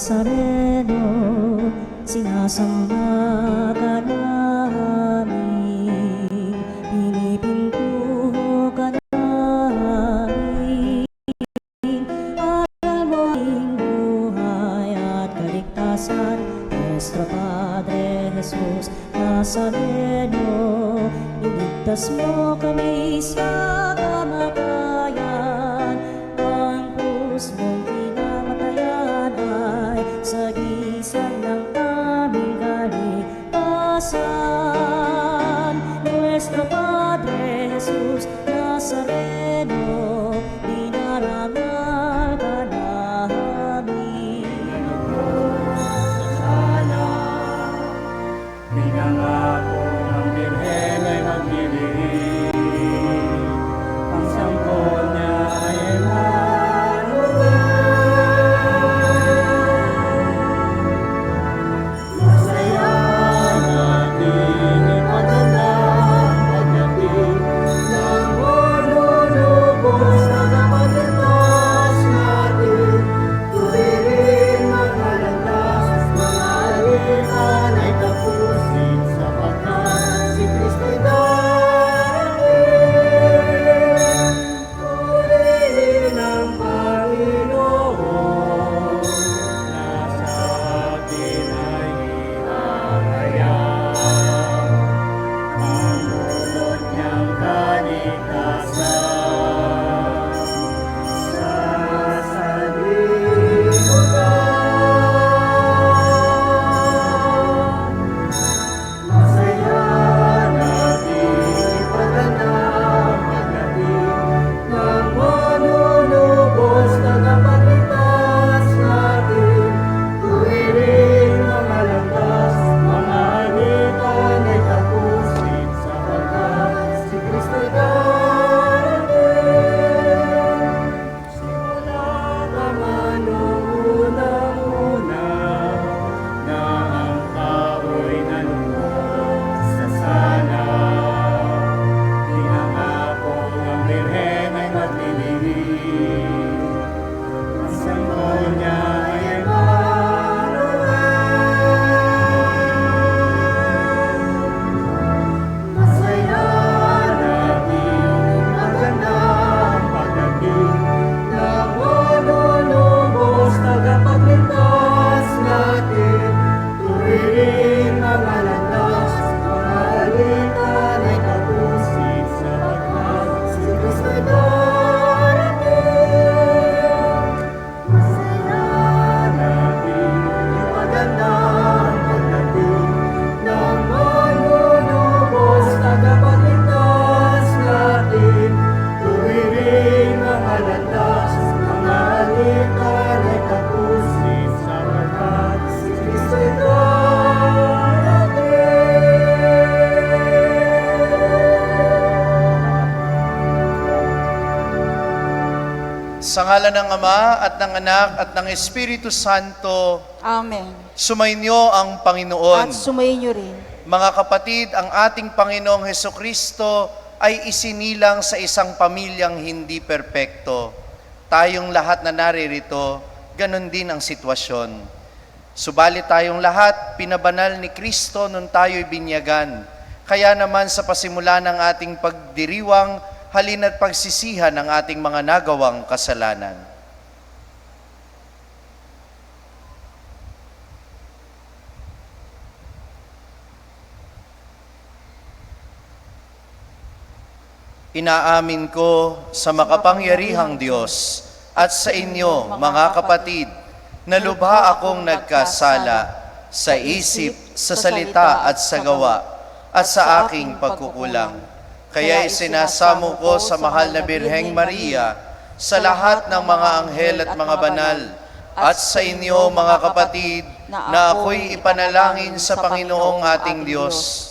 Nazareno, sinasamba ka namin, pinipintuho ka namin, aral mo ang buhay at kaligtasan, Nuestro Padre Jesus Nazareno, iligtas mo kami sa kamatayan, ang krus mong pinamatayan ay sagisag ng aming kaligtasan. Nuestro Padre Jesus Nazareno, dinarangal ka namin. Pinangako ng Birhen ay maglilihim, ang sanggol niya ay Emmanuel. Masaya natin ipagandang pagdating ng manunubos na kapalitas natin. Tuwirin mga landas, mga alitan ay tapusin sapagkat si Kristo'y darating. Tuwirin ang Panginoon, nasa atin ay ihahayag ang bunot niyang kaligtasan sa sanlibutan. Masaya natin ipagandang pagdating ng manunubos na kapalitas natin. Tuwirin mga landas, mga alitan ay tapusin sapagkat si Kristo'y darating. Simula pa man noong unang-una na ang tao'y nalubos sa sala, pinangako ng Birhen ay maglilihim, ang sanggol niya ay Emmanuel. Masaya natin magandang pagdating ng manunubos tagapagligtas natin. Tuwirin mga landas, mga alitan ay tapusin sapagkat si Kristo'y darating. Masaya natin ipagandang pagdating ng manunubos tagapagligtas natin. Tuwirin mga landas, mga alitan ay tapusin sapagkat si Kristo'y darating. Sa ngalan ng Ama at ng Anak at ng Espiritu Santo, Amen. sumainyo ang Panginoon. At sumainyo rin. Mga kapatid, ang ating Panginoong Hesukristo ay isinilang sa isang pamilyang hindi perpekto. Tayong lahat na naririto, ganon din ang sitwasyon. Subalit tayong lahat, pinabanal ni Kristo nung tayo'y binyagan. Kaya naman sa pasimula ng ating pagdiriwang, halina't pagsisihan ang ating mga nagawang kasalanan. Inaamin ko sa makapangyarihang Diyos at sa inyo, mga kapatid, na lubha akong nagkasala sa isip, sa salita at sa gawa, at sa aking pagkukulang. Kaya isinasamo ko sa mahal na Birheng Maria, sa lahat ng mga anghel at mga banal, at sa inyo, mga kapatid, na ako'y ipanalangin sa Panginoong ating Diyos.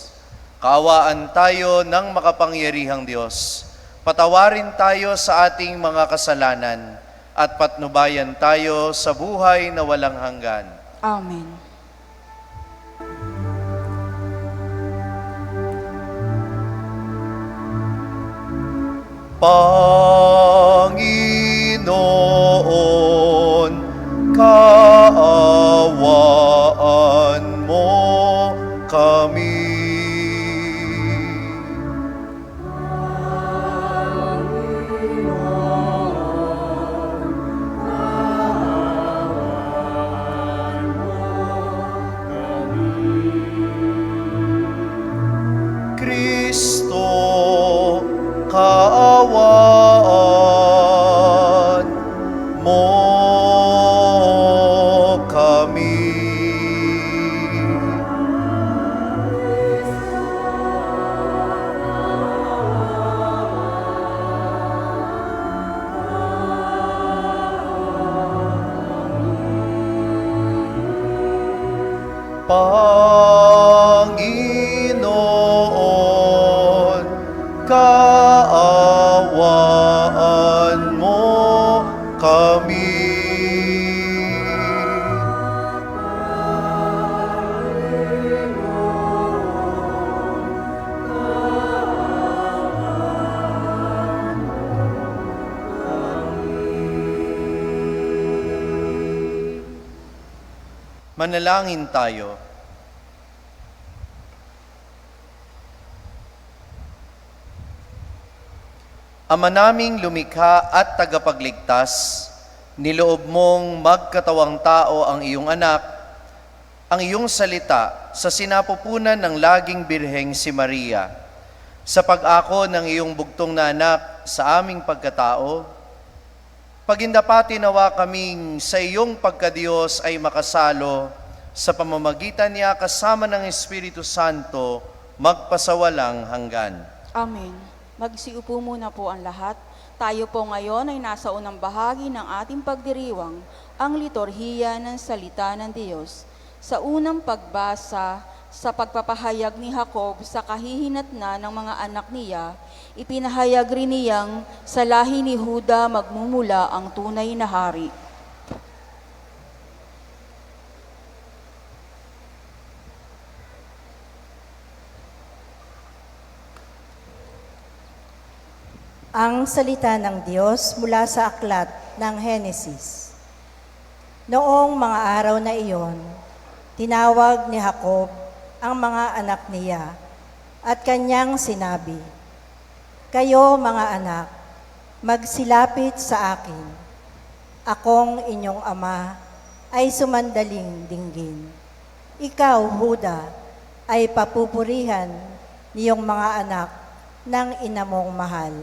Kaawaan tayo ng makapangyarihang Diyos. Patawarin tayo sa ating mga kasalanan at patnubayan tayo sa buhay na walang hanggan. Amen. Panginoon, kaawaan Panginoon, kaawaan mo kami. Manalangin tayo. Ama naming lumikha at tagapagligtas, niloob mong magkatawang tao ang iyong anak, ang iyong salita sa sinapupunan ng laging birheng si Maria. Sa pag-ako ng iyong bugtong na anak sa aming pagkatao, pagindapati nawa kaming sa iyong pagkadiyos ay makasalo sa pamamagitan niya kasama ng Espiritu Santo magpasawalang hanggan. Amen. Magsiupo muna po ang lahat. Tayo po ngayon ay nasa unang bahagi ng ating pagdiriwang, ang liturhiya ng salita ng Diyos. Sa unang pagbasa, sa pagpapahayag ni Jacob sa kahihinatnan ng mga anak niya, ipinahayag rin niyang sa lahi ni Huda magmumula ang tunay na hari. Ang salita ng Diyos mula sa aklat ng Henesis. Noong mga araw na iyon, tinawag ni Jacob ang mga anak niya at kanyang sinabi, "Kayo mga anak, magsilapit sa akin. Akong inyong ama ay sumandaling dinggin. Ikaw, Huda, ay papupurihan niyong mga anak ng ina mong mahal.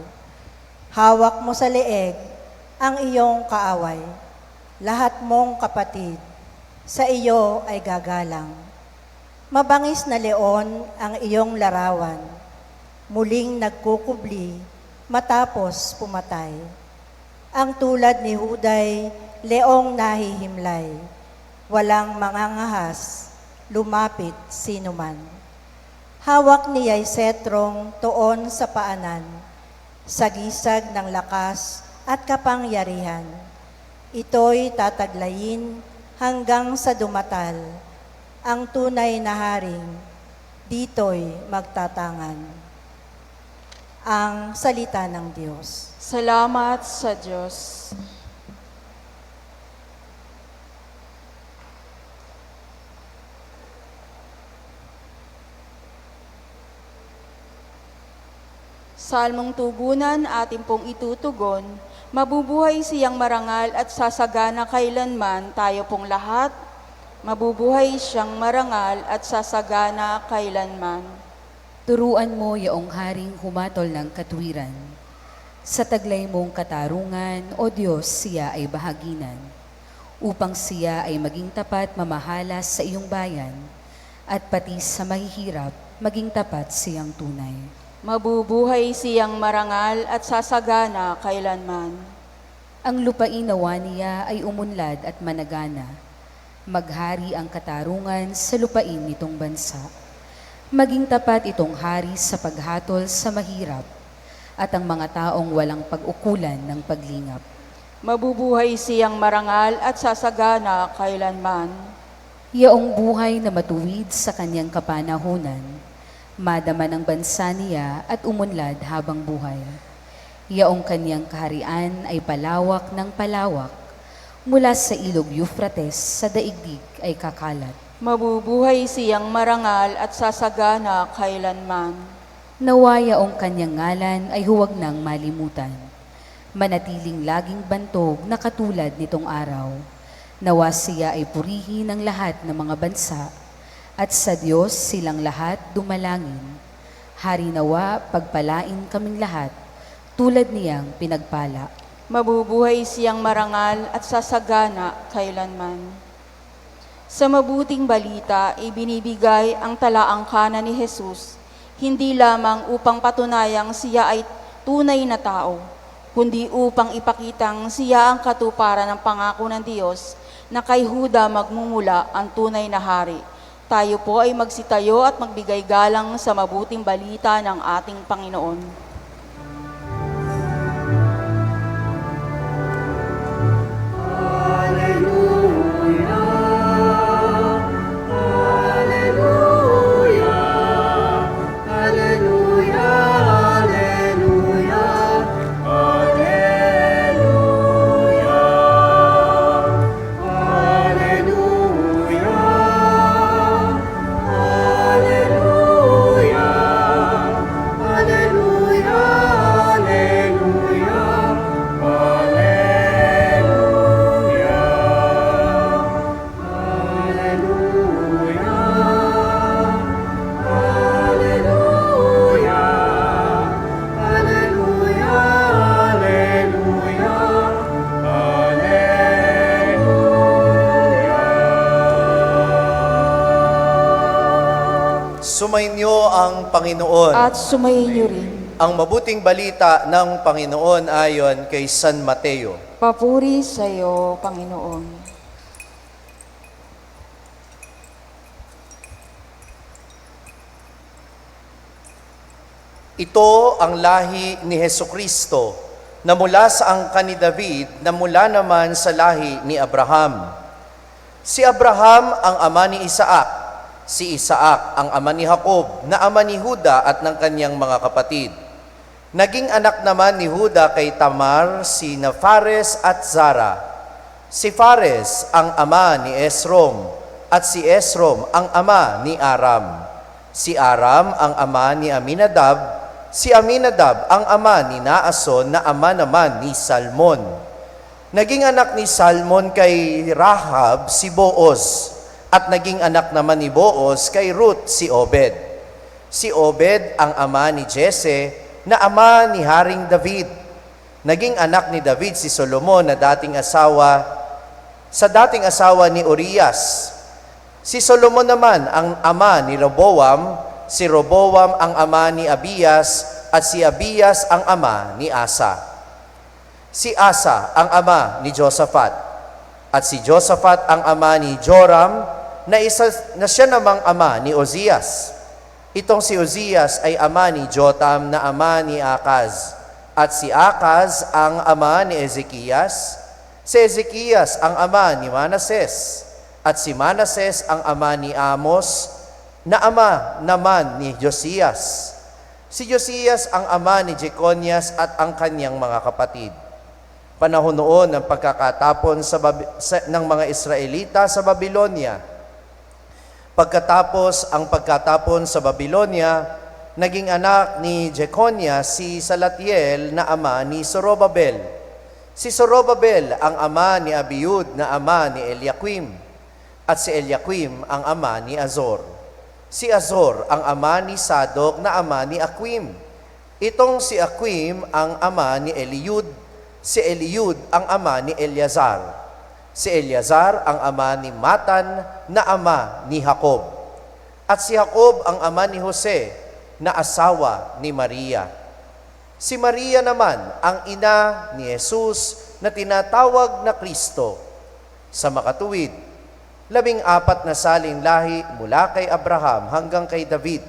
Hawak mo sa leeg ang iyong kaaway. Lahat mong kapatid sa iyo ay gagalang. Mabangis na leon ang iyong larawan. Muling nagkukubli matapos pumatay. Ang tulad ni Huday, leong nahihimlay. Walang mangangahas, lumapit sinuman. Hawak niya'y setrong tuon sa paanan, sagisag ng lakas at kapangyarihan. Ito'y tataglayin hanggang sa dumatal. Ang tunay na haring dito'y magtatangan. Ang salita ng Diyos. Salamat sa Diyos. Salmong tugunan ating pong itutugon, mabubuhay siyang marangal at sasagana kailanman tayo pong lahat. Mabubuhay siyang marangal at sasagana kailanman. Turuan mo yaong haring humatol ng katwiran. Sa taglay mong katarungan, O Diyos, siya ay bahaginan. Upang siya ay maging tapat mamahalas sa iyong bayan, at pati sa mahihirap, maging tapat siyang tunay. Mabubuhay siyang marangal at sasagana kailanman. Ang lupain nawa niya ay umunlad at managana. Maghari ang katarungan sa lupain nitong bansa. Maging tapat itong hari sa paghatol sa mahirap at ang mga taong walang pag-ukulan ng paglingap. Mabubuhay siyang marangal at sasagana kailanman. Yaong buhay na matuwid sa kanyang kapanahunan, madama ng bansa niya at umunlad habang buhay. Yaong kanyang kaharian ay palawak ng palawak, mula sa ilog Euphrates sa daigdig ay kakalat. Mabubuhay siyang marangal at sasagana kailanman. Nawa yaong kanyang ngalan ay huwag nang malimutan. Manatiling laging bantog na katulad nitong araw. Nawa siya ay purihin ng lahat ng mga bansa, at sa Diyos silang lahat dumalangin. Hari nawa pagpalain kaming lahat, tulad niyang pinagpala. Mabubuhay siyang marangal at sasagana kailanman. Sa mabuting balita, ibinibigay ang talaangkanan ni Jesus, hindi lamang upang patunayang siya ay tunay na tao, kundi upang ipakitang siya ang katuparan ng pangako ng Diyos na kay Huda magmumula ang tunay na hari. Tayo po ay magsitayo at magbigay galang sa mabuting balita ng ating Panginoon. Sumainyo ang Panginoon. At sumayin niyo rin. Ang mabuting balita ng Panginoon ayon kay San Mateo. Papuri sa iyo, Panginoon. Ito ang lahi ni Hesukristo na mula sa angkan ni David na mula naman sa lahi ni Abraham. Si Abraham ang ama ni Isaac. Si Isaac ang ama ni Jacob na ama ni Juda at ng kanyang mga kapatid. Naging anak naman ni Juda kay Tamar sina Fares at Zara. Si Fares ang ama ni Esrom at si Esrom ang ama ni Aram. Si Aram ang ama ni Aminadab. Si Aminadab ang ama ni Naason na ama naman ni Salmon. Naging anak ni Salmon kay Rahab si Booz. At naging anak naman ni Booz kay Ruth si Obed. Si Obed ang ama ni Jesse na ama ni Haring David. Naging anak ni David si Solomon na dating asawa ni Urias. Si Solomon naman ang ama ni Roboam, si Roboam ang ama ni Abias, at si Abias ang ama ni Asa. Si Asa ang ama ni Josaphat, at si Josaphat ang ama ni Joram, na siya namang ama ni Ozias. Itong si Ozias ay ama ni Jotam na ama ni Akaz. At si Akaz ang ama ni Ezekias. Si Ezekias ang ama ni Manases. At si Manases ang ama ni Amos na ama naman ni Josias. Si Josias ang ama ni Jeconias at ang kanyang mga kapatid. Panahon noon ng pagkakatapon ng mga Israelita sa Babylonia. Pagkatapon sa Babylonia, naging anak ni Jeconias si Salatiel na ama ni Zorobabel. Si Zorobabel ang ama ni Abiud na ama ni Eliakim. At si Eliakim ang ama ni Azor. Si Azor ang ama ni Sadok na ama ni Akim. Itong si Akim ang ama ni Eliud. Si Eliud ang ama ni Eleazar. Si Eleazar ang ama ni Matan na ama ni Jacob. At si Jacob ang ama ni Jose na asawa ni Maria. Si Maria naman ang ina ni Jesus na tinatawag na Kristo. Sa makatuwid, 14 na saling lahi mula kay Abraham hanggang kay David.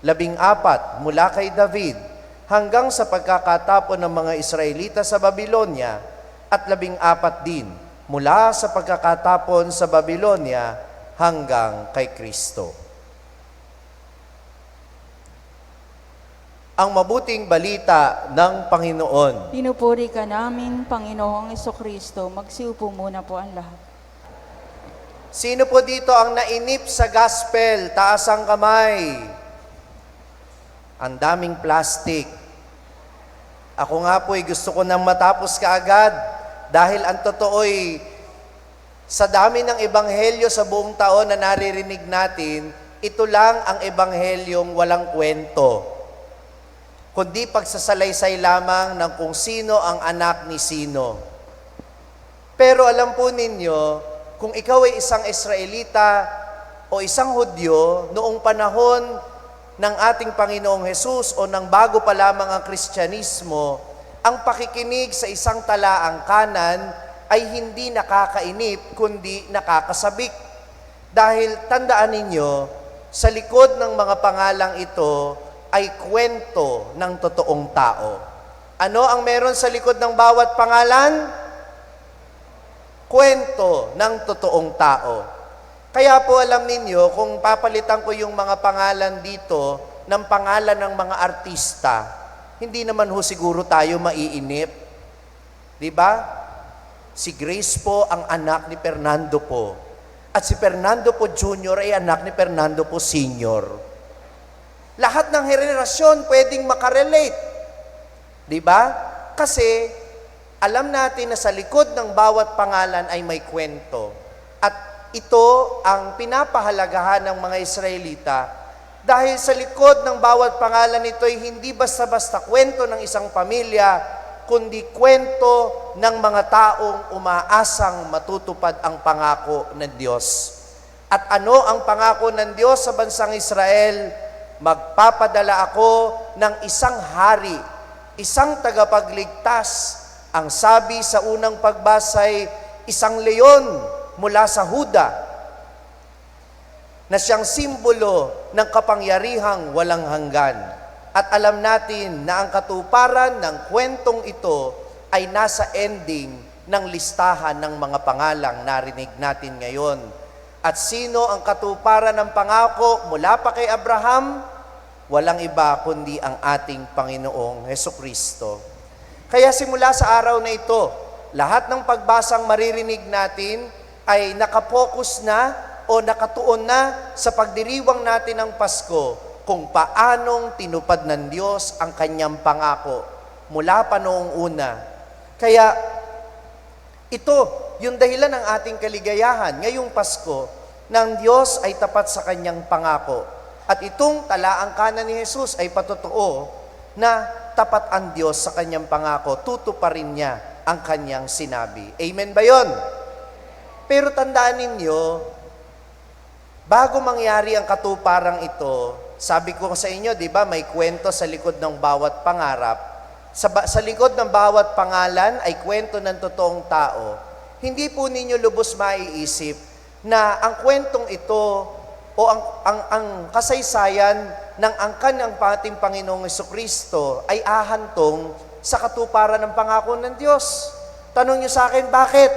14 mula kay David hanggang sa pagkakatapon ng mga Israelita sa Babylonia at 14 din mula sa pagkakatapon sa Babylonia hanggang kay Kristo. Ang mabuting balita ng Panginoon. Pinupuri ka namin, Panginoong Jesucristo. Magsiupo muna po ang lahat. Sino po dito ang nainip sa gospel? Taas ang kamay. Ang daming plastic. Ako nga po gusto ko nang matapos kaagad. Dahil ang totoo'y sa dami ng ebanghelyo sa buong taon na naririnig natin, ito lang ang ebanghelyong walang kwento, kundi pagsasalaysay lamang ng kung sino ang anak ni sino. Pero alam po ninyo, kung ikaw ay isang Israelita o isang Hudyo, noong panahon ng ating Panginoong Hesus o nang bago pa lamang ang Kristyanismo, ang pakikinig sa isang talaang kanan ay hindi nakakainip, kundi nakakasabik. Dahil tandaan ninyo, sa likod ng mga pangalang ito ay kwento ng totoong tao. Ano ang meron sa likod ng bawat pangalan? Kwento ng totoong tao. Kaya po alam ninyo, kung papalitan ko yung mga pangalan dito ng pangalan ng mga artista, hindi naman ho siguro tayo maiinip. Di ba? Si Grace po ang anak ni Fernando po. At si Fernando po Jr. ay anak ni Fernando po Sr. Lahat ng henerasyon pwedeng makarelate. Di ba? Kasi alam natin na sa likod ng bawat pangalan ay may kwento. At ito ang pinapahalagahan ng mga Israelita dahil sa likod ng bawat pangalan nito ay hindi basta-basta kwento ng isang pamilya, kundi kwento ng mga taong umaasang matutupad ang pangako ng Diyos. At ano ang pangako ng Diyos sa bansang Israel? Magpapadala ako ng isang hari, isang tagapagligtas. Ang sabi sa unang pagbasay, isang leon mula sa Huda, na siyang simbolo ng kapangyarihang walang hanggan. At alam natin na ang katuparan ng kwentong ito ay nasa ending ng listahan ng mga pangalang narinig natin ngayon. At sino ang katuparan ng pangako mula pa kay Abraham? Walang iba kundi ang ating Panginoong Hesukristo. Kaya simula sa araw na ito, lahat ng pagbasang maririnig natin ay nakapokus na o nakatuon na sa pagdiriwang natin ng Pasko kung paanong tinupad ng Diyos ang kanyang pangako mula pa noong una. Kaya ito yung dahilan ng ating kaligayahan ngayong Pasko, ng Diyos ay tapat sa kanyang pangako. At itong talaang kanan ni Jesus ay patotoo na tapat ang Diyos sa kanyang pangako, tutuparin niya ang kanyang sinabi. Amen ba yun? Pero tandaan ninyo, bago mangyari ang katuparang ito, sabi ko sa inyo, di ba, may kwento sa likod ng bawat pangarap. Sa likod ng bawat pangalan ay kwento ng totoong tao. Hindi po ninyo lubos maiisip na ang kwentong ito o ang kasaysayan ng angkan ng ating Panginoong Hesukristo ay ahantong sa katuparan ng pangako ng Diyos. Tanong niyo sa akin, bakit?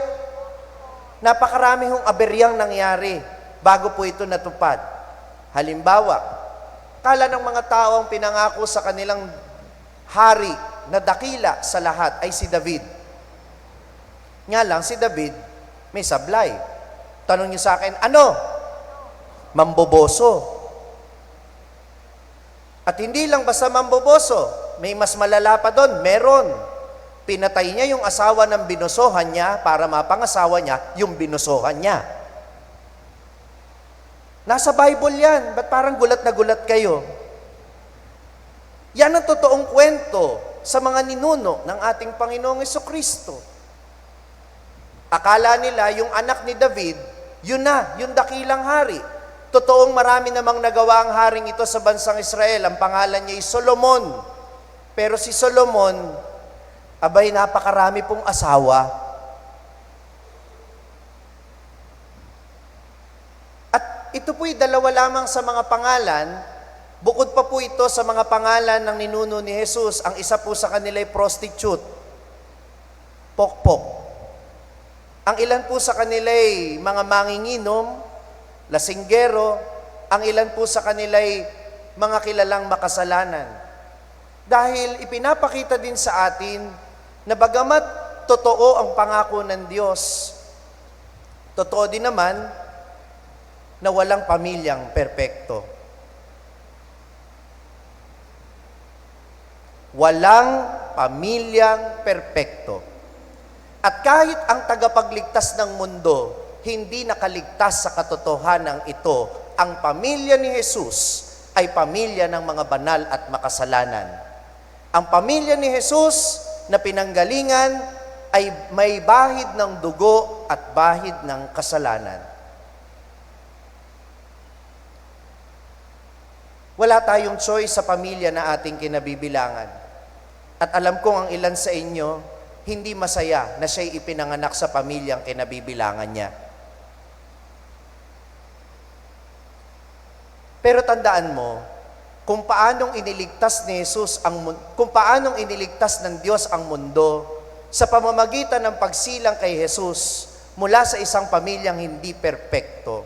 Napakarami hong aberyang nangyari bago po ito natupad. Halimbawa, kala ng mga tao ang pinangako sa kanilang hari na dakila sa lahat ay si David. Nga lang, si David may sablay. Tanong niyo sa akin, ano? Mamboboso. At hindi lang basta mamboboso, may mas malala pa doon, meron. Pinatay niya yung asawa ng binusohan niya para mapangasawa niya yung binusohan niya. Nasa Bible yan. Ba't parang gulat na gulat kayo? Yan ang totoong kwento sa mga ninuno ng ating Panginoong Hesukristo. Akala nila yung anak ni David, yun na, yung dakilang hari. Totoong marami namang nagawa ang haring ito sa bansang Israel. Ang pangalan niya ay Solomon. Pero si Solomon, abay napakarami pong asawa. Ito po'y dalawa lamang sa mga pangalan, bukod pa po ito sa mga pangalan ng ninuno ni Jesus. Ang isa po sa kanila ay prostitute, pokpok. Ang ilan po sa kanila ay mga manginginom, lasinggero. Ang ilan po sa kanila ay mga kilalang makasalanan. Dahil ipinapakita din sa atin na bagamat totoo ang pangako ng Diyos, totoo din naman na walang pamilyang perpekto. Walang pamilyang perpekto. At kahit ang tagapagligtas ng mundo, hindi nakaligtas sa katotohanan ito, ang pamilya ni Jesus ay pamilya ng mga banal at makasalanan. Ang pamilya ni Jesus na pinanggalingan ay may bahid ng dugo at bahid ng kasalanan. Wala tayong choice sa pamilya na ating kinabibilangan. At alam kong ang ilan sa inyo, hindi masaya na siya'y ipinanganak sa pamilyang kinabibilangan niya. Pero tandaan mo, kung paanong iniligtas ni Jesus kung paanong iniligtas ng Diyos ang mundo sa pamamagitan ng pagsilang kay Jesus mula sa isang pamilyang hindi perpekto.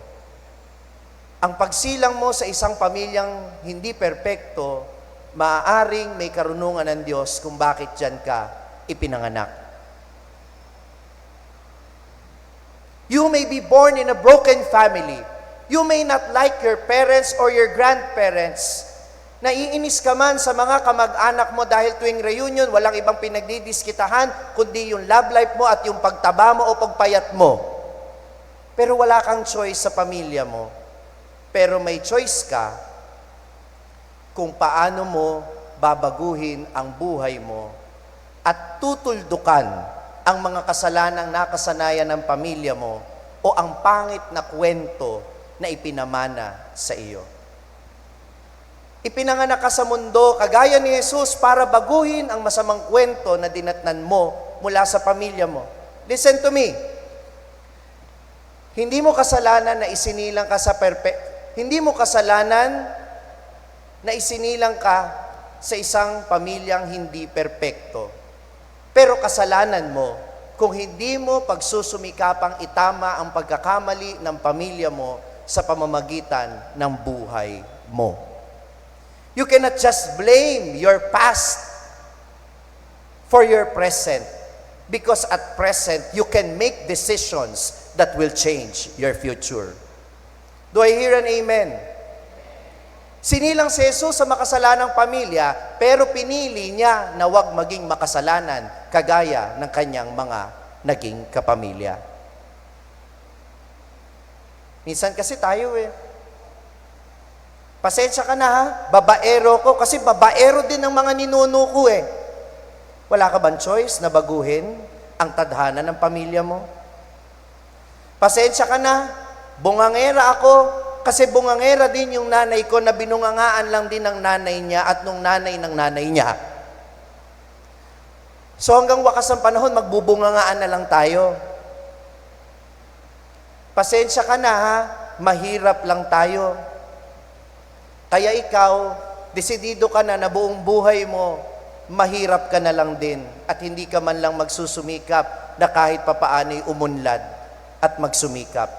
Ang pagsilang mo sa isang pamilyang hindi perpekto, maaaring may karunungan ng Diyos kung bakit diyan ka ipinanganak. You may be born in a broken family. You may not like your parents or your grandparents. Naiinis ka man sa mga kamag-anak mo dahil tuwing reunion, walang ibang pinagdidiskitahan, kundi yung love life mo at yung pagtaba mo o pagpayat mo. Pero wala kang choice sa pamilya mo. Pero may choice ka kung paano mo babaguhin ang buhay mo at tutuldukan ang mga kasalanang nakasanayan ng pamilya mo o ang pangit na kwento na ipinamana sa iyo. Ipinanganak ka sa mundo, kagaya ni Jesus, para baguhin ang masamang kwento na dinatnan mo mula sa pamilya mo. Listen to me. Hindi mo kasalanan na isinilang ka Hindi mo kasalanan na isinilang ka sa isang pamilyang hindi perpekto. Pero kasalanan mo kung hindi mo pagsusumikapang itama ang pagkakamali ng pamilya mo sa pamamagitan ng buhay mo. You cannot just blame your past for your present, because at present, you can make decisions that will change your future. Do I hear an amen? Sinilang si Jesus sa makasalanang pamilya, pero pinili niya na huwag maging makasalanan kagaya ng kanyang mga naging kapamilya. Minsan kasi tayo pasensya ka na ha, babaero ko, kasi babaero din ang mga ninuno ko Wala ka bang choice na baguhin ang tadhana ng pamilya mo? Pasensya ka na, bungangera ako, kasi bungangera din yung nanay ko na binungangaan lang din ng nanay niya at nung nanay ng nanay niya. So hanggang wakas ng panahon, magbubungangaan na lang tayo. Pasensya ka na ha, mahirap lang tayo. Kaya ikaw, desidido ka na buong buhay mo, mahirap ka na lang din at hindi ka man lang magsusumikap na kahit papaano'y umunlad at magsumikap.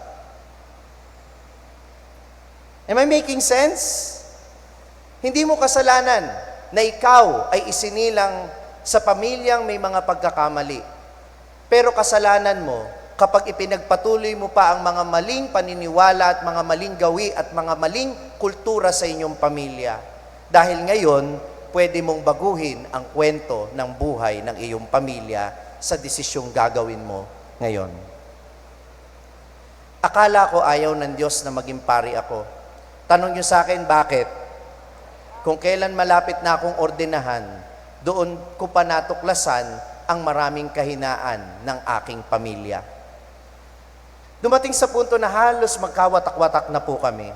Am I making sense? Hindi mo kasalanan na ikaw ay isinilang sa pamilyang may mga pagkakamali. Pero kasalanan mo kapag ipinagpatuloy mo pa ang mga maling paniniwala at mga maling gawi at mga maling kultura sa inyong pamilya. Dahil ngayon, pwede mong baguhin ang kwento ng buhay ng iyong pamilya sa desisyong gagawin mo ngayon. Akala ko ayaw ng Diyos na maging pari ako. Tanong niyo sa akin, bakit? Kung kailan malapit na akong ordinahan, doon ko pa natuklasan ang maraming kahinaan ng aking pamilya. Dumating sa punto na halos magkawatak-watak na po kami.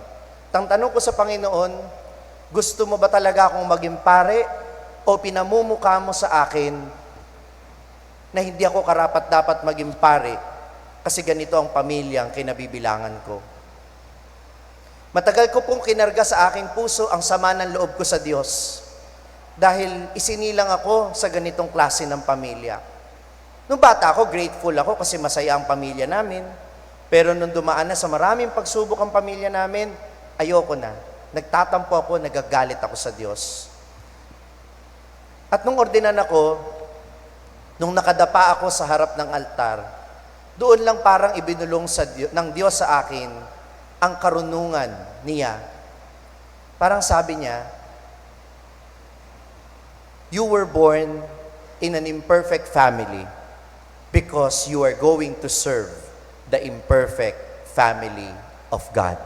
Tang tanong ko sa Panginoon, gusto mo ba talaga akong maging pare o pinamumukha mo sa akin na hindi ako karapat-dapat maging pare kasi ganito ang pamilyang kinabibilangan ko? Matagal ko pong kinarga sa aking puso ang sama ng loob ko sa Diyos dahil isinilang ako sa ganitong klase ng pamilya. Nung bata ako, grateful ako kasi masaya ang pamilya namin. Pero nung dumaan na sa maraming pagsubok ang pamilya namin, ayoko na. Nagtatampo ako, nagagalit ako sa Diyos. At nung ordinan ako, nung nakadapa ako sa harap ng altar, doon lang parang ibinulong ng Diyos sa akin ang karunungan niya. Parang sabi niya, you were born in an imperfect family because you are going to serve the imperfect family of God.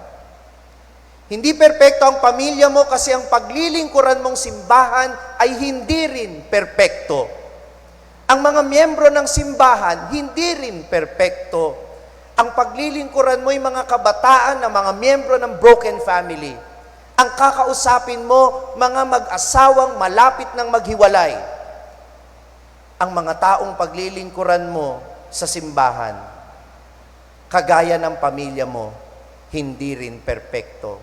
Hindi perpekto ang pamilya mo kasi ang paglilingkuran mong simbahan ay hindi rin perpekto. Ang mga miyembro ng simbahan, hindi rin perpekto. Ang paglilingkuran mo ay mga kabataan na mga miyembro ng broken family. Ang kakausapin mo, mga mag-asawang malapit ng maghiwalay. Ang mga taong paglilingkuran mo sa simbahan, kagaya ng pamilya mo, hindi rin perpekto.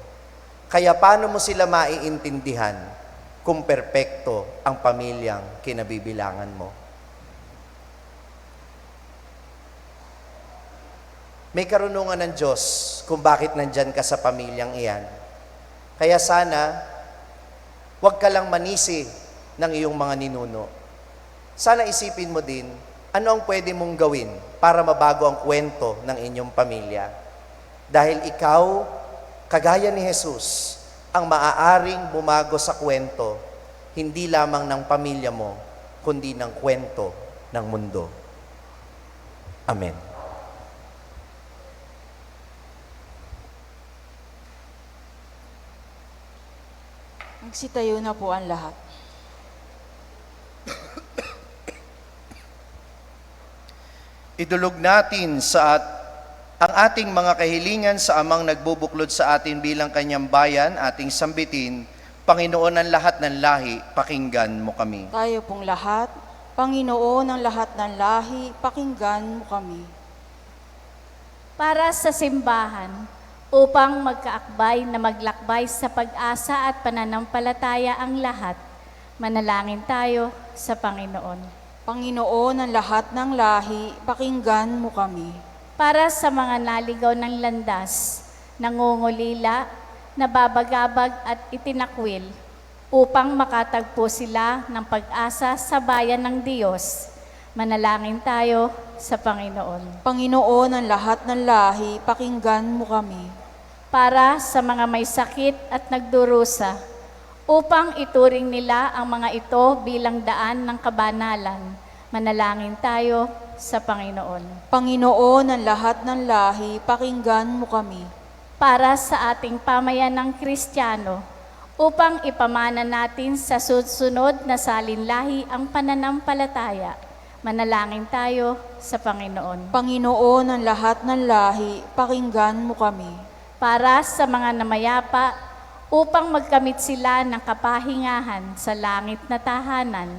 Kaya paano mo sila maiintindihan kung perpekto ang pamilyang kinabibilangan mo? May karunungan ng Diyos kung bakit nandyan ka sa pamilyang iyan. Kaya sana, huwag ka lang manisi ng iyong mga ninuno. Sana isipin mo din, ano ang pwede mong gawin para mabago ang kwento ng inyong pamilya. Dahil ikaw, kagaya ni Jesus, ang maaaring bumago sa kwento, hindi lamang ng pamilya mo, kundi ng kwento ng mundo. Amen. Magsitayo na po ang lahat. Idulog natin ang ating mga kahilingan sa amang nagbubuklod sa atin bilang kanyang bayan, ating sambitin. Panginoon ng lahat ng lahi, pakinggan mo kami. Tayo pong lahat, Panginoon ng lahat ng lahi, pakinggan mo kami. Para sa simbahan, upang magkaakbay na maglakbay sa pag-asa at pananampalataya ang lahat, manalangin tayo sa Panginoon. Panginoon ng lahat ng lahi, pakinggan mo kami. Para sa mga naligaw ng landas, nangungulila, nababagabag at itinakwil, upang makatagpo sila ng pag-asa sa bayan ng Diyos, manalangin tayo sa Panginoon. Panginoon ng lahat ng lahi, pakinggan mo kami. Para sa mga may sakit at nagdurusa, upang ituring nila ang mga ito bilang daan ng kabanalan, manalangin tayo sa Panginoon. Panginoon ng lahat ng lahi, pakinggan mo kami. Para sa ating pamayanang Kristiyano, upang ipamana natin sa susunod na salinlahi ang pananampalataya, manalangin tayo sa Panginoon. Panginoon ng lahat ng lahi, pakinggan mo kami. Para sa mga namayapa, upang magkamit sila ng kapahingahan sa langit na tahanan,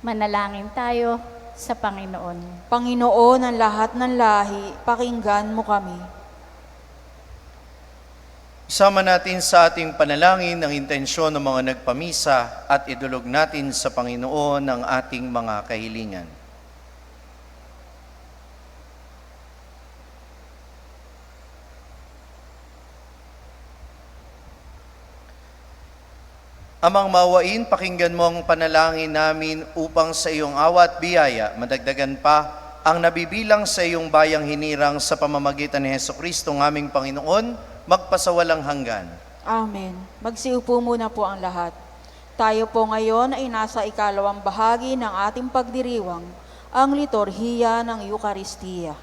manalangin tayo sa Panginoon. Panginoon ng lahat ng lahi, pakinggan mo kami. Isama natin sa ating panalangin ang intensyon ng mga nagpamisa at idulog natin sa Panginoon ang ating mga kahilingan. Amang mawain, pakinggan mo ang panalangin namin upang sa iyong awa at biyaya, madagdagan pa ang nabibilang sa iyong bayang hinirang sa pamamagitan ni Hesukristo ng aming Panginoon, magpasawalang hanggan. Amen. Magsiupo muna po ang lahat. Tayo po ngayon ay nasa ikalawang bahagi ng ating pagdiriwang, ang liturhiya ng Eukaristiya.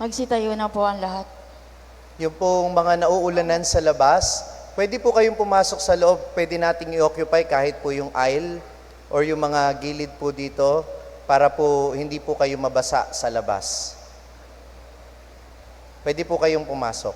Magsitayo na po ang lahat. Yung pong mga nauulanan sa labas, pwede po kayong pumasok sa loob. Pwede nating i-occupy kahit po yung aisle or yung mga gilid po dito para po hindi po kayo mabasa sa labas. Pwede po kayong pumasok.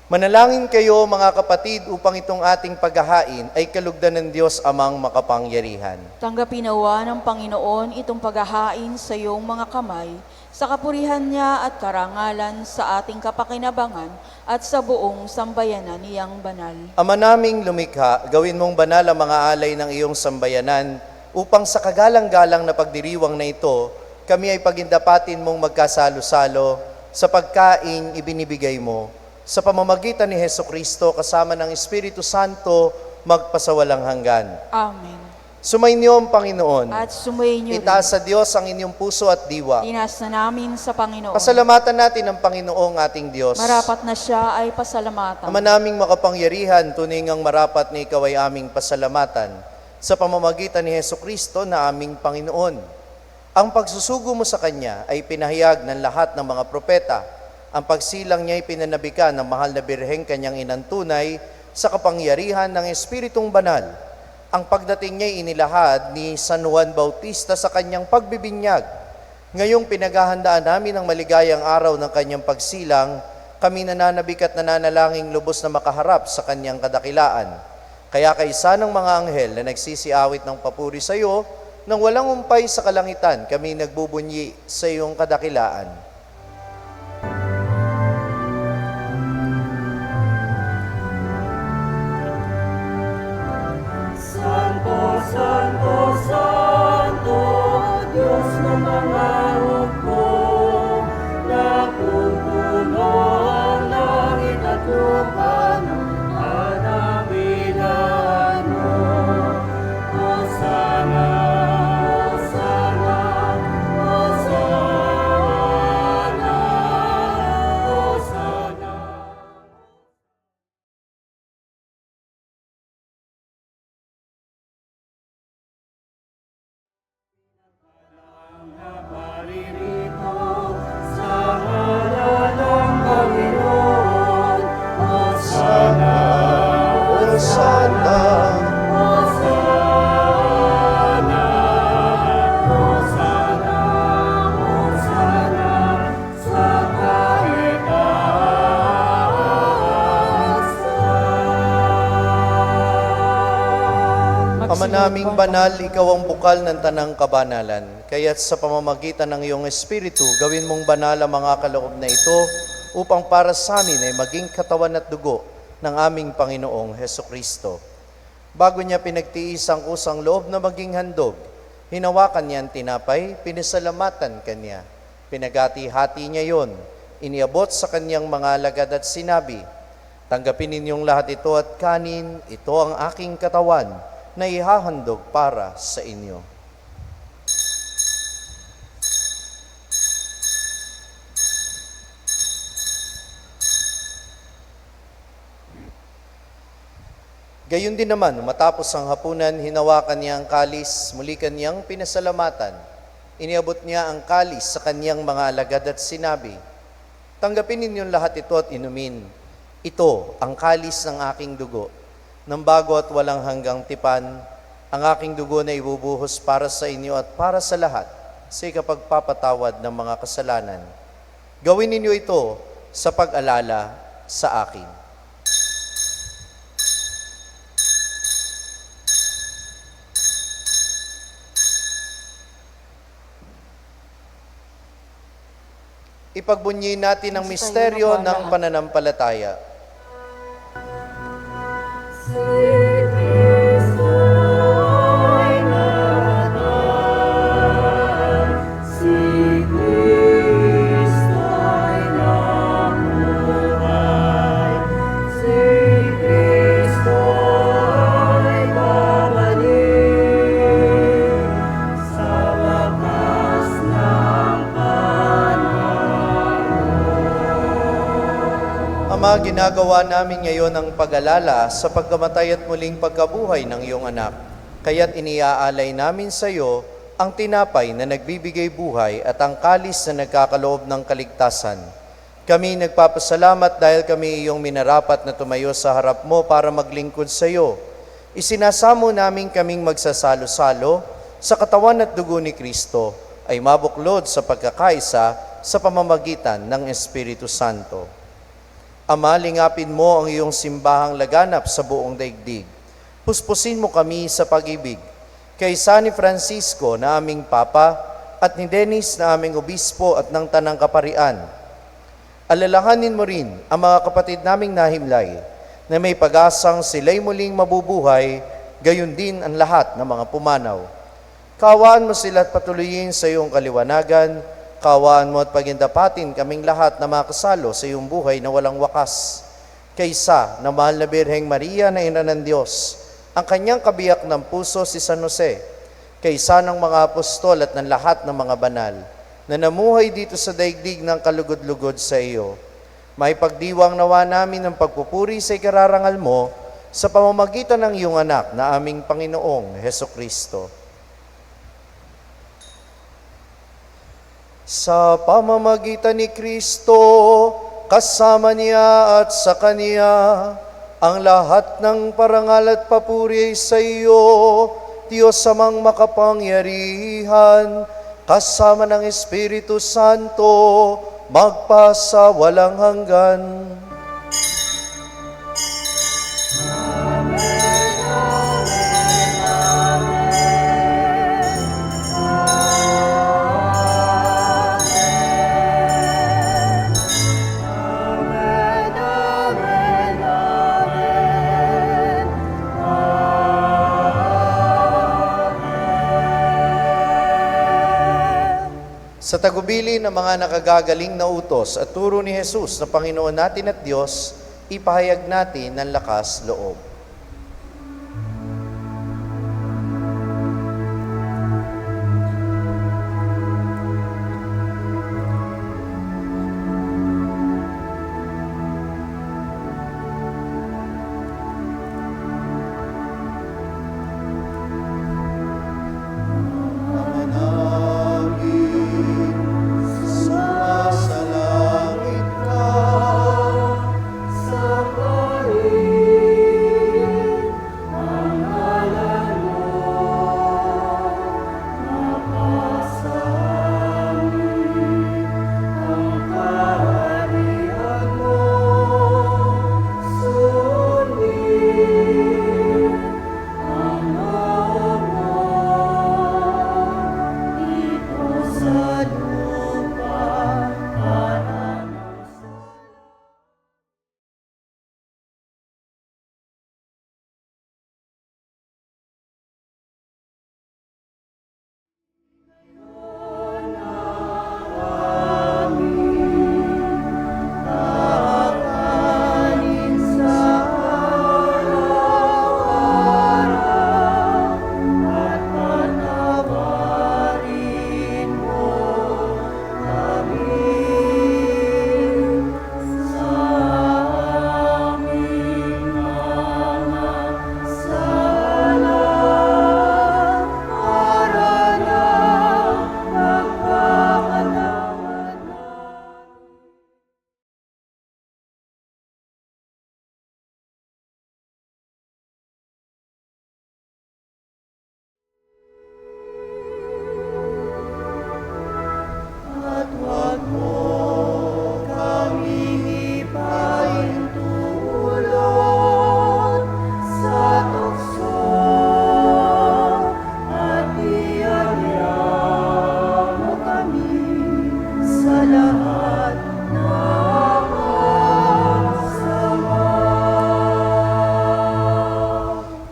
Manalangin kayo mga kapatid upang itong ating paghahain ay kalugdan ng Diyos Amang makapangyarihan. Tanggapin nawa ng Panginoon itong paghahain sa iyong mga kamay, sa kapurihan niya at karangalan sa ating kapakinabangan at sa buong sambayanan niyang banal. Ama naming lumikha, gawin mong banal ang mga alay ng iyong sambayanan upang sa kagalang-galang na pagdiriwang na ito, kami ay pagindapatin mong magkasalo-salo sa pagkaing ibinibigay mo. Sa pamamagitan ni Hesukristo kasama ng Espiritu Santo, magpasawalang hanggan. Amen. Sumainyo ang Panginoon. At sumayin niyo Itaas sa Diyos ang inyong puso at diwa. Tinas na namin sa Panginoon. Pasalamatan natin ang Panginoong ating Diyos. Marapat na siya ay pasalamatan. Ama naming makapangyarihan, tunay ngang marapat na ikaw ay aming pasalamatan sa pamamagitan ni Hesukristo na aming Panginoon. Ang pagsusugo mo sa Kanya ay pinahayag ng lahat ng mga propeta. Ang pagsilang niya ay pinanabikan ng mahal na birheng kanyang inantunay sa kapangyarihan ng Espiritong Banal. Ang pagdating niya ay inilahad ni San Juan Bautista sa kanyang pagbibinyag. Ngayong pinaghahandaan namin ang maligayang araw ng kanyang pagsilang, kami nananabik at nananalangin lubos na makaharap sa kanyang kadakilaan. Kaya kaisa ng mga anghel na nagsisiawit ng papuri sa iyo, nang walang umpay sa kalangitan, kami nagbubunyi sa iyong kadakilaan. Santo, Santo, Santo, Diyos ng mga hukbo, napupuno ang langit at lupa ng kadakilaan mo. Hosana, Hosana, Hosana, Hosana. Naparirito sa ngalan ng Panginoon. Hosana, Hosanna, Hosana, Hosana, Hosana sa kaitaasan. Ama naming banal, ikaw ang bukal ng tanang kabanalan. Kaya't sa pamamagitan ng iyong Espiritu, gawin mong banal ang mga kaloob na ito upang para sa amin ay maging katawan at dugo ng aming Panginoong Hesukristo. Bago niya pinagtiis ang kusang loob na maging handog, hinawakan niya ang tinapay, pinisalamatan kanya. Pinagati-hati niya yon, iniabot sa kanyang mga alagad at sinabi, "Tanggapin ninyong lahat ito at kanin, ito ang aking katawan na ihahandog para sa inyo." Gayun din naman, matapos ang hapunan, hinawakan niya ang kalis, muli kanyang pinasalamatan. Iniabot niya ang kalis sa kanyang mga alagad at sinabi, "Tanggapin ninyong lahat ito at inumin. Ito ang kalis ng aking dugo, ng bago at walang hanggang tipan, ang aking dugo na ibubuhos para sa inyo at para sa lahat, sa ikapagpapatawad ng mga kasalanan. Gawin ninyo ito sa pag-alala sa akin." Ipagbunyi natin ang misteryo ng pananampalataya. Si Kristo ay namatay, si Kristo ay namuhay, si Kristo ay babalik sa wakas ng Ama, ginagawa namin ngayon ang pag-alala sa pagkamatay at muling pagkabuhay ng iyong anak. Kaya't iniaalay namin sa iyo ang tinapay na nagbibigay buhay at ang kalis na nagkakaloob ng kaligtasan. Kami nagpapasalamat dahil kami iyong minarapat na tumayo sa harap mo para maglingkod sa iyo. Isinasamo namin kaming magsasalo-salo sa katawan at dugo ni Kristo ay mabuklod sa pagkakaisa sa pamamagitan ng Espiritu Santo. Ama, lingapin mo ang iyong simbahang laganap sa buong daigdig. Puspusin mo kami sa pag-ibig. Kaysa ni Francisco na aming Papa at ni Dennis na aming Obispo at ng Tanang Kaparian. Alalahanin mo rin ang mga kapatid naming nahimlay na may pag-asang sila'y muling mabubuhay, gayon din ang lahat ng mga pumanaw. Kaawaan mo sila at patuloyin sa iyong kaliwanagan. Kaawaan mo at pagindapatin kaming lahat na makasalo sa iyong buhay na walang wakas. Kaysa na mahal na Birheng Maria na Ina ng Diyos, ang kanyang kabiyak ng puso si San Jose, kaysa ng mga apostol at ng lahat ng mga banal, na namuhay dito sa daigdig ng kalugod-lugod sa iyo. May pagdiwang nawa namin ng pagpupuri sa ikararangal mo sa pamamagitan ng iyong anak na aming Panginoong Hesukristo. Sa pamamagitan ni Kristo, kasama niya at sa Kanya, ang lahat ng parangal at papuri sa iyo, Diyos amang makapangyarihan, kasama ng Espiritu Santo, magpasa walang hanggan. Sa tagubili ng mga nakagagaling na utos at turo ni Jesus na Panginoon natin at Diyos, ipahayag natin ng lakas loob.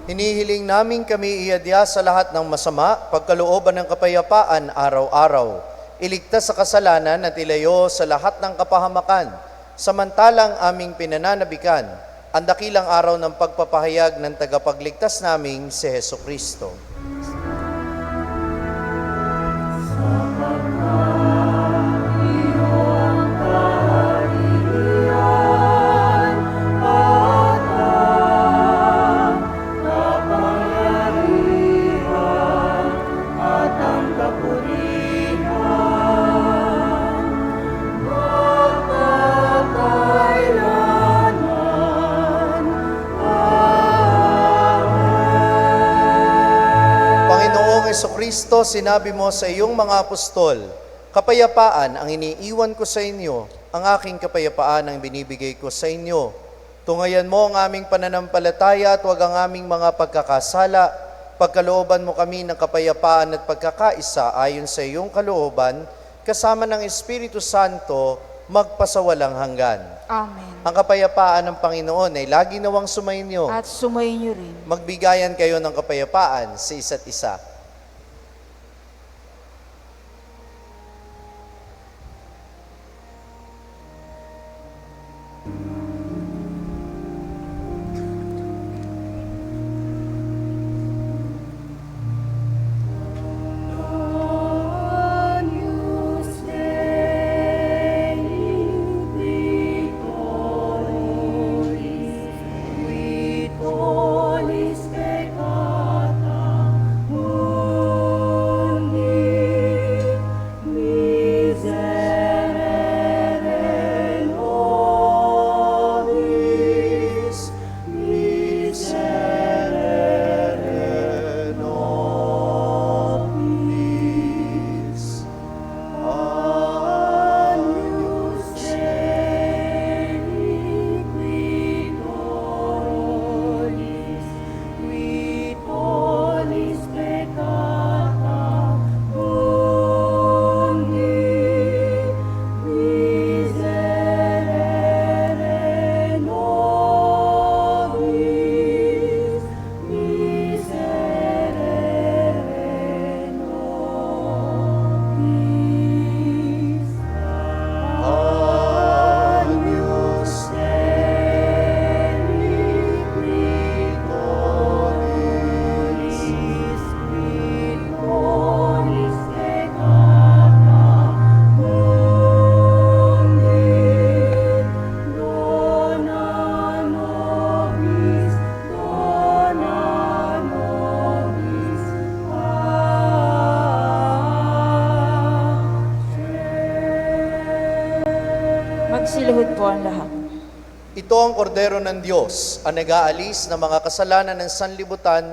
Hinihiling namin kami iadya sa lahat ng masama, pagkalooban ng kapayapaan araw-araw, iligtas sa kasalanan at ilayo sa lahat ng kapahamakan, samantalang aming pinananabikan ang dakilang araw ng pagpapahayag ng tagapagligtas naming si Hesukristo. Ang Kristo, sinabi mo sa iyong mga apostol, kapayapaan ang iniiwan ko sa inyo, ang aking kapayapaan ang binibigay ko sa inyo. Tungayan mo ang aming pananampalataya at huwag ang aming mga pagkakasala. Pagkalooban mo kami ng kapayapaan at pagkakaisa ayon sa iyong kalooban, kasama ng Espiritu Santo, magpasawalang hanggan. Amen. Ang kapayapaan ng Panginoon ay lagi nawang sumainyo. At sumayin niyo rin. Magbigayan kayo ng kapayapaan sa isa't isa. Magsiluhod po ang lahat. Ito ang kordero ng Diyos, ang nag-aalis ng mga kasalanan ng sanlibutan,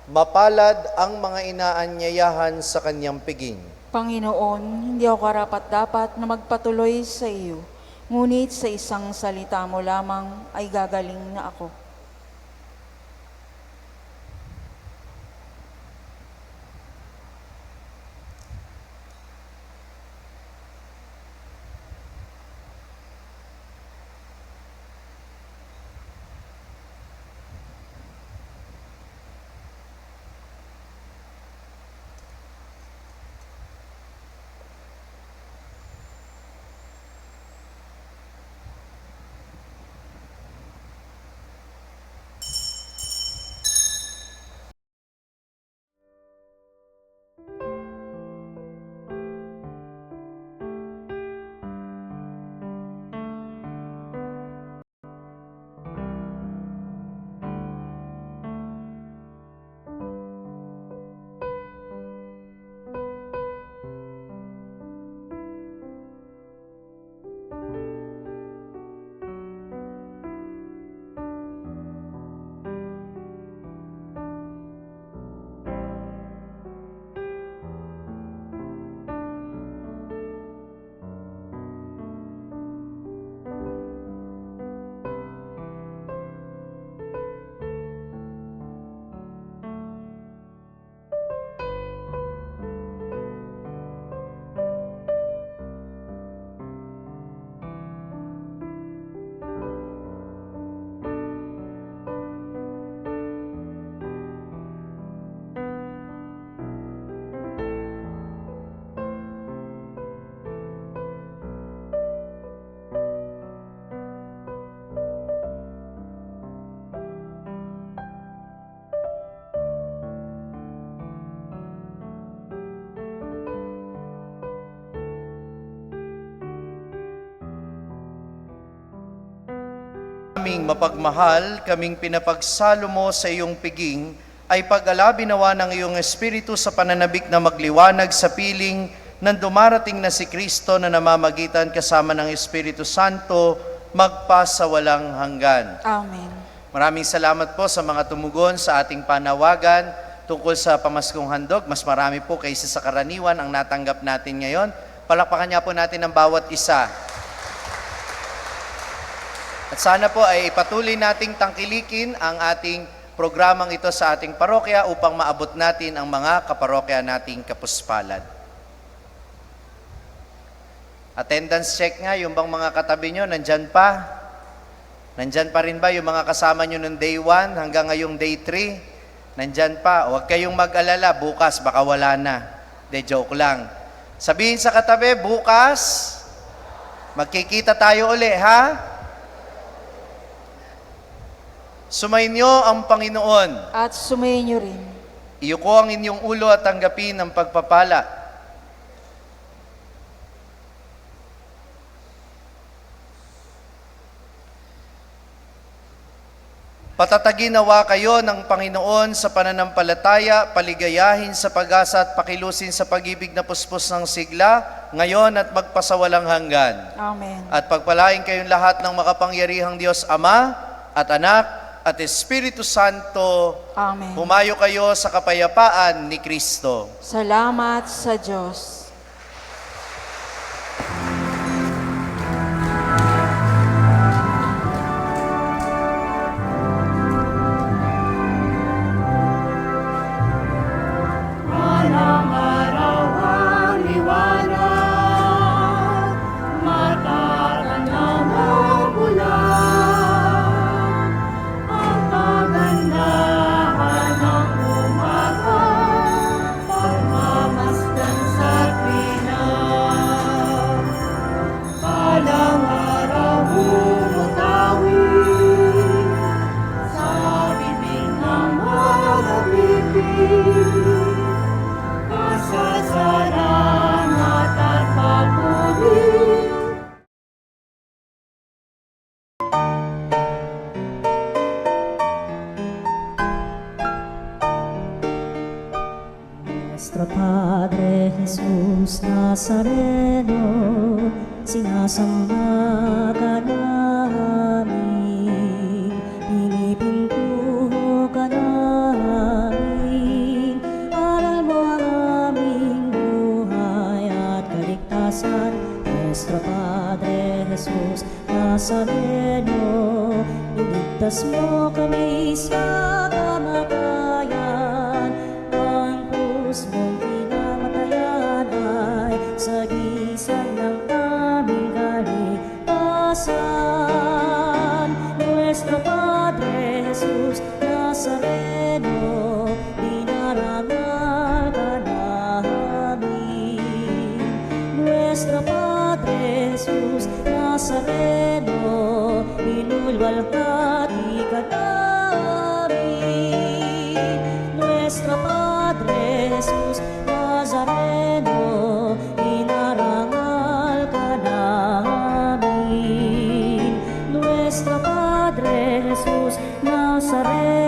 mapalad ang mga inaanyayahan sa kanyang piging. Panginoon, hindi ako karapat-dapat na magpatuloy sa iyo, ngunit sa isang salita mo lamang ay gagaling na ako. Aming mapagmahal, kaming pinapagsalo mo sa iyong piging, ay pag-alabi nawa ng iyong Espiritu sa pananabik na magliwanag sa piling ng dumarating na si Kristo na namamagitan kasama ng Espiritu Santo, magpasawalang hanggan. Amen. Maraming salamat po sa mga tumugon sa ating panawagan. tungkol sa pamaskong handog. Mas marami po kaysa sa karaniwan ang natanggap natin ngayon. Palakpakan niya po natin ang bawat isa. At sana po ay patuloy nating tangkilikin ang ating programang ito sa ating parokya upang maabot natin ang mga kaparokya nating kapuspalad. Attendance check nga, yung bang mga katabi nyo, nandyan pa? Nandyan pa rin ba yung mga kasama nyo noong day 1 hanggang ngayong day 3? Nandyan pa. Huwag kayong mag-alala, bukas baka wala na. De, joke lang. Sabihin sa katabi, bukas, magkikita tayo uli, ha? Sumainyo ang Panginoon. At sumayin niyo rin. Iyuko ang inyong ulo at tanggapin ang pagpapala. Patatagin nawa kayo ng Panginoon sa pananampalataya, paligayahin sa pag-asa at pakilusin sa pag-ibig na puspos ng sigla, ngayon at magpasawalang hanggan. Amen. At pagpalain kayong lahat ng makapangyarihang Diyos Ama at Anak at Espiritu Santo. Amen. Humayo kayo sa kapayapaan ni Kristo. Salamat sa Diyos. Walang araw ang liwanag, matatanaw ng bulan. Ang kagandahan ng umaga, pagmamasdan sa tuwina. Walang araw umutawid sa bibig ng mga bibig. Kasasalamat at papuri. Nuestro Padre Jesús Nazareno, sinasamba ka namin, pinipintuho ka namin, aral mo ang aming buhay at kaligtasan. Nuestro Padre Jesús Nazareno, iligtas mo kami sa kamatayan, ang krus mong pinamatayan ay sagisag ng aming kaligtasan. Nuestro Padre Jesús Nazareno, dinarangal ka namin. Nuestro Padre Jesús Nazareno, inulwalhati ka namin. Nuestro Padre Jesús Nazareno, inarangal ka namin. Nuestro Padre Jesús Nazareno,